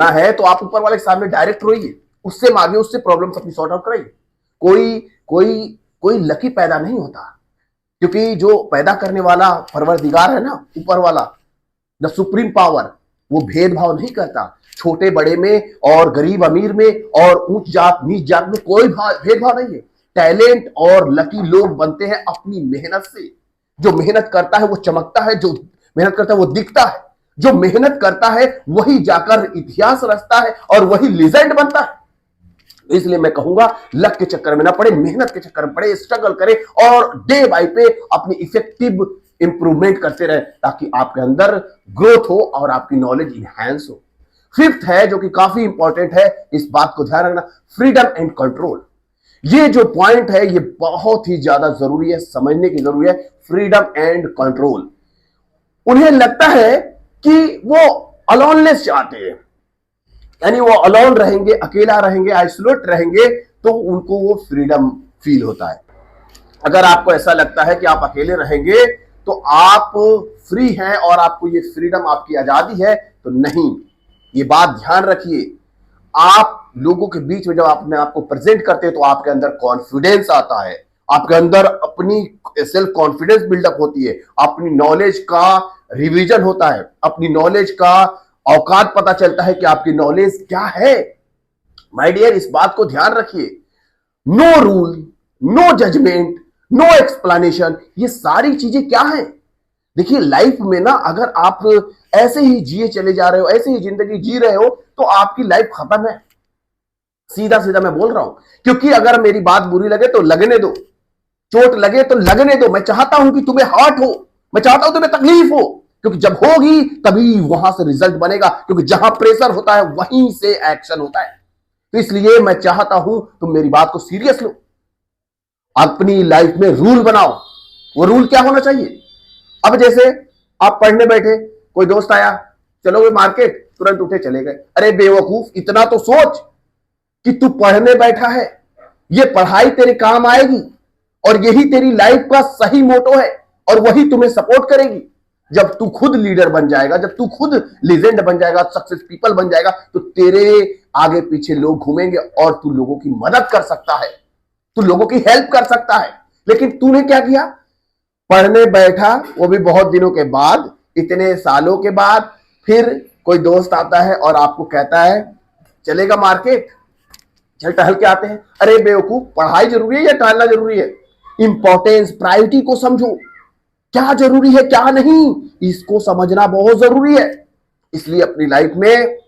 ना है तो आप ऊपर वाले के सामने डायरेक्ट रोइए, उससे मांगिए, उससे प्रॉब्लम अपनी सॉर्ट आउट कराइए। कोई कोई कोई लकी पैदा नहीं होता, क्योंकि जो पैदा करने वाला परवरदिगार है ना, ऊपर वाला, द सुप्रीम पावर, वो भेदभाव नहीं करता। छोटे बड़े में और गरीब अमीर में और ऊंच जात नीच जात में कोई भेदभाव नहीं है। टैलेंट और लकी लोग बनते हैं अपनी मेहनत से। जो मेहनत करता है वो चमकता है, जो मेहनत करता है वो दिखता है, जो मेहनत करता है वही जाकर इतिहास रचता है और वही लीजेंड बनता है। इसलिए मैं कहूंगा लक के चक्कर में ना पड़े, मेहनत के चक्कर में पड़े, स्ट्रगल करें और डे बाय डे अपनी इफेक्टिव इंप्रूवमेंट करते रहे, ताकि आपके अंदर ग्रोथ हो और आपकी नॉलेज इनहैंस हो। फिफ्थ है जो कि काफी इंपॉर्टेंट है, इस बात को ध्यान रखना, फ्रीडम एंड कंट्रोल। ये जो पॉइंट है ये बहुत ही ज्यादा जरूरी है, समझने की जरूरी है। फ्रीडम एंड कंट्रोल, उन्हें लगता है कि वो अलोनलेस चाहते हैं, यानी वो अलोन रहेंगे, अकेला रहेंगे, आइसोलेट रहेंगे, तो उनको वो फ्रीडम फील होता है। अगर आपको ऐसा लगता है कि आप अकेले रहेंगे तो आप फ्री हैं और आपको ये फ्रीडम, आपकी आजादी है, तो नहीं, ये बात ध्यान रखिए। आप लोगों के बीच में जब अपने आप को प्रेजेंट करते हैं तो आपके अंदर कॉन्फिडेंस आता है, आपके अंदर अपनी सेल्फ कॉन्फिडेंस बिल्डअप होती है, अपनी नॉलेज का रिवीजन होता है, अपनी नॉलेज का औकात पता चलता है कि आपकी नॉलेज क्या है। माय डियर, इस बात को ध्यान रखिए। No rule, no judgement, no explanation, ये सारी चीजें क्या है? देखिए लाइफ में ना, अगर आप ऐसे ही जिए चले जा रहे हो, ऐसे ही जिंदगी जी रहे हो, तो आपकी लाइफ खत्म है। सीधा सीधा मैं बोल रहा हूं, क्योंकि अगर मेरी बात बुरी लगे तो लगने दो, चोट लगे तो लगने दो। मैं चाहता हूं कि तुम्हें हर्ट हो, मैं चाहता हूं तुम्हें तकलीफ हो, क्योंकि जब होगी तभी वहां से रिजल्ट बनेगा, क्योंकि जहां प्रेशर होता है वहीं से एक्शन होता है। तो इसलिए मैं चाहता हूं तुम मेरी बात को सीरियस लो, अपनी लाइफ में रूल बनाओ। वो रूल क्या होना चाहिए? अब जैसे आप पढ़ने बैठे, कोई दोस्त आया, चलोगे मार्केट, तुरंत उठे चले गए। अरे बेवकूफ, इतना तो सोच कि तू पढ़ने बैठा है, ये पढ़ाई तेरे काम आएगी और यही तेरी लाइफ का सही मोटो है और वही तुम्हें सपोर्ट करेगी। जब तू खुद लीडर बन जाएगा, जब तू खुद लीजेंड बन जाएगा, सक्सेस पीपल बन जाएगा, तो तेरे आगे पीछे लोग घूमेंगे और तू लोगों की मदद कर सकता है, तू लोगों की हेल्प कर सकता है। लेकिन तूने क्या किया? पढ़ने बैठा, वो भी बहुत दिनों के बाद, इतने सालों के बाद। फिर कोई दोस्त आता है और आपको कहता है चलेगा मार्केट, चल टहल के आते हैं। अरे बेवकूफ, पढ़ाई जरूरी है या टहलना जरूरी है? इंपॉर्टेंस, प्रायोरिटी को समझो, क्या जरूरी है क्या नहीं, इसको समझना बहुत जरूरी है। इसलिए अपनी लाइफ में